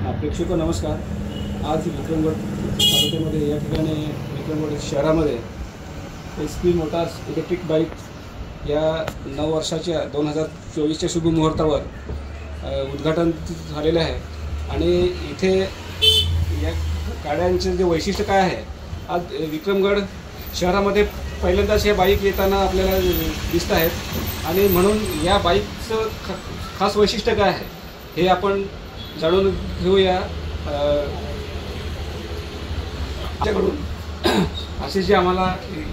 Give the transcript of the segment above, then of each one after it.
प्रेक्षक नमस्कार। आज विक्रमगड तालुक्यामध्ये या ठिकाणी विक्रमगड शहरामध्ये SP मोटार्स इलेक्ट्रिक बाईक या 9 वर्षाच्या 2024च्या शुभ मुहूर्तावर उद्घाटन झालेले आहे आणि इथे या गाड्यांचे जे वैशिष्ट्य काय आहे, आज विक्रमगड शहरामध्ये पहिल्यांदाच हे बाईक येताना आपल्याला दिसत आहेत आणि म्हणून या बाईकचं खास वैशिष्ट्य काय आहे हे आपण जाणून घेऊया। त्याच्याकडून असे जे आम्हाला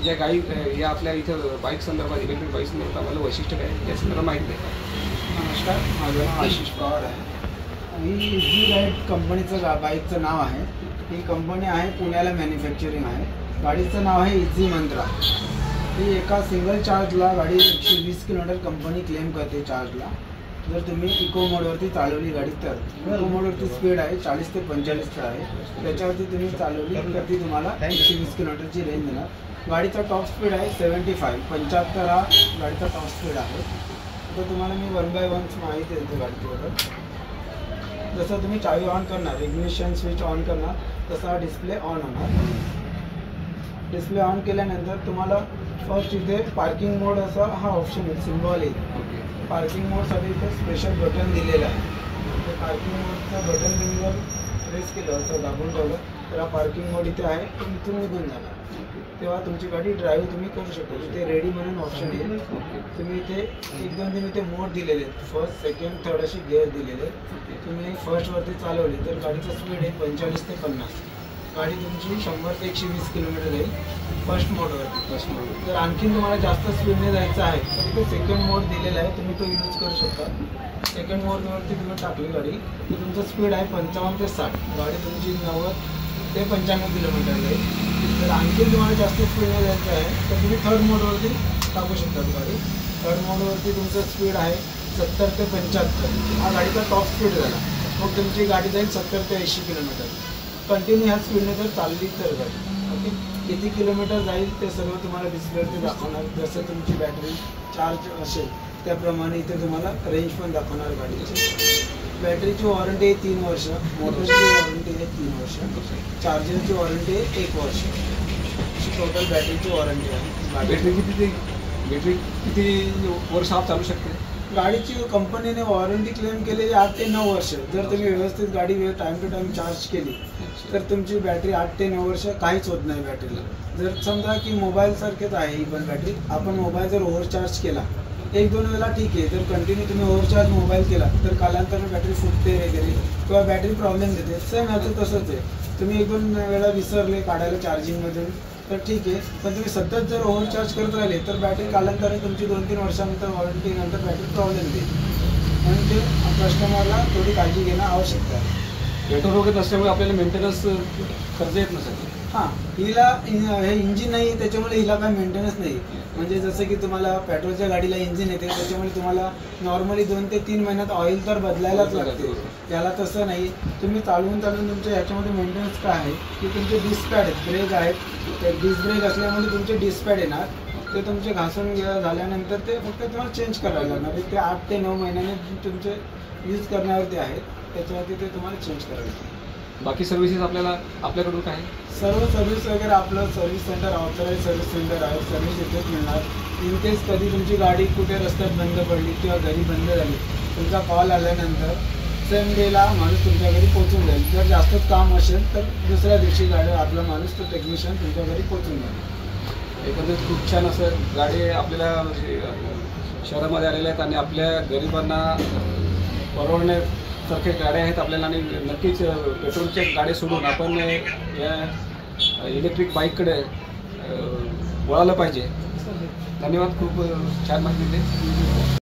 या या आपल्या इथं बाईक संदर्भात इलेक्ट्रिक बाईक संदर्भात आम्हाला वैशिष्ट्य काय या संदर्भात माहिती आहे। नमस्कार, माझं नाव आशिष पवार आहे। ही इझी राईड कंपनीचं बाईकचं नाव आहे। ही कंपनी आहे पुण्याला मॅन्युफॅक्चरिंग आहे। गाडीचं नाव आहे इझी मंत्रा। ही एका सिंगल चार्जला गाडी 120 किलोमीटर कंपनी क्लेम करते चार्जला। जर तुम्ही इको मोडवरती चालवली गाडी तर इको मोडवरती स्पीड आहे 40 ते 45 आहे। त्याच्यावरती तुम्ही चालवली तर ती तुम्हाला 120 किलोमीटरची रेंज देणार। गाडीचा टॉप स्पीड आहे 75 हा गाडीचा टॉप स्पीड आहे। तर तुम्हाला मी 1 बाय 1 माहिती देतो गाडीबद्दल। जसं तुम्ही चावी ऑन करणार, इग्निशन स्विच ऑन करणार, तसा डिस्प्ले ऑन होणार। डिस्प्ले ऑन केल्यानंतर तुम्हाला फर्स्ट इथे पार्किंग मोड असा हा ऑप्शन आहे, सिम्बॉल आहे। पार्किंग मोडसाठी इथे स्पेशल बटन दिलेलं आहे। ते पार्किंग मोडचं बटन तुम्ही जर प्रेस केलं असं दाबून ठेवलं तर हा पार्किंग मोड इथे आहे, तो इथून निघून जाणार। तेव्हा तुमची गाडी ड्राईव्ह तुम्ही करू शकता। इथे रेडी म्हणून ऑप्शन आहे। तुम्ही इथे तुम्ही इथे मोड दिलेले आहेत, फर्स्ट सेकंड थर्ड अशी गिअर दिलेले आहेत। तुम्ही फर्स्टवरती चालवली तर गाडीचं स्पीड आहे 45 ते 50। गाडी तुमची 100 ते 120 किलोमीटर जाईल फर्स्ट मोडवरती। जर आणखी तुम्हाला जास्त स्पीडने जायचं आहे तर इथे सेकंड मोड दिलेला आहे, तुम्ही तो यूज करू शकता। सेकंड मोडवरती तुम्ही टाकली गाडी तर तुमचं स्पीड आहे 55 ते 60। गाडी तुमची 90 ते 95 किलोमीटर जाईल। जर आणखी तुम्हाला जास्त स्पीडने जायचं आहे तर तुम्ही थर्ड मोडवरती टाकू शकता गाडी। थर्ड मोडवरती तुमचं स्पीड आहे 70 ते 75। हा गाडीचा टॉप स्पीड झाला। मग तुमची गाडी जाईल 70 ते 80 किलोमीटर। कंटिन्यू ह्या स्पीडने जर चालली तर गाडी ओके किती किलोमीटर जाईल ते सर्व तुम्हाला डिस्प्लेवरती दाखवणार। जसं तुमची बॅटरी चार्ज असेल त्याप्रमाणे इथे तुम्हाला रेंज पण दाखवणार गाडीची। बॅटरीची वॉरंटी आहे 3 वर्ष, मोटरची वॉरंटी आहे 3 वर्ष, चार्जरची वॉरंटी आहे 1 वर्ष। अशी टोटल बॅटरीची वॉरंटी आहे। बॅटरी किती वर्ष आप चालू शकते? गाडीची कंपनीने वॉरंटी क्लेम केलेली 8 ते 9 वर्ष। जर तुम्ही व्यवस्थित गाडी टाइम टू टाइम चार्ज केली तर तुमची बॅटरी 8 ते 9 वर्ष काहीच होत नाही बॅटरीला। जर समजा की मोबाईल सारखेच आहे ही पण बॅटरी, आपण मोबाईल जर ओव्हरचार्ज केला 1-2 वेळा ठीक आहे, जर कंटिन्यू तुम्ही ओव्हरचार्ज मोबाईल केला तर कालांतराने बॅटरी फुटते वगैरे किंवा बॅटरी प्रॉब्लेम देते। सेम याचं तसंच आहे, तुम्ही 1-2 वेळा विसरले काढायला चार्जिंगमधून तर ठीक आहे, पण तुम्ही सतत जर ओव्हरचार्ज करत राहिले तर बॅटरी कालांतराने तुमची 2-3 वर्षानंतर वॉरंटीनंतर बॅटरी प्रॉब्लेम देईल। म्हणून ते कस्टमरला थोडी काळजी घेणं आवश्यक आहे। पेट्रोल वगैरे नसल्यामुळे आपल्याला मेंटेनन्स खर्च येत नसेल। हां, हिला हे इंजिन नाही त्याच्यामुळे हिला काय मेंटेनन्स नाही। म्हणजे जसं की तुम्हाला पेट्रोलच्या गाडीला इंजिन येते त्याच्यामुळे तुम्हाला नॉर्मली 2 ते 3 महिन्यात ऑइल तर बदलायलाच लागते। त्याला तसं नाही, तुम्ही चालवून तुमच्या ह्याच्यामध्ये मेंटेनन्स काय आहे की तुमचे डिस्क पॅड आहेत, ब्रेक आहेत, ते डिस्क ब्रेक असल्यामुळे तुमचे डिस्क पॅड येणार, ते तुमचे घासून झाल्यानंतर ते फक्त तुम्हाला चेंज करायला लागणार। ते 8 ते 9 महिन्याने तुमचे यूज करण्यावरती आहेत, त्याच्यावरती ते तुम्हाला चेंज करायचं। बाकी सर्व्हिसेस आपल्याकडून काय? सर्व सर्व्हिस वगैरे आपलं service centre authorise service centre आहे, सर्व्हिस इथेच मिळणार। इन केस कधी तुमची गाडी कुठे रस्त्यात बंद पडली किंवा घरी बंद झाली, तुमचा कॉल आल्यानंतर सेम डेला माणूस तुमच्या घरी पोहोचून जाईल। जर जास्तच काम असेल तर दुसऱ्या दिवशी गाडी आपला माणूस तो टेक्निशियन तुमच्या घरी पोहोचून जाईल। एकंदरीत खूप छान असं गाडी आपल्याला शहरामध्ये आलेल्या आहेत आणि आपल्या गरिबांना परवडण्यासारखे गाड्या आहेत आपल्याला आणि नक्कीच पेट्रोलच्या गाड्या सोडून आपण या इलेक्ट्रिक बाईककडे वळालं पाहिजे। धन्यवाद, खूप छान माहिती दिली।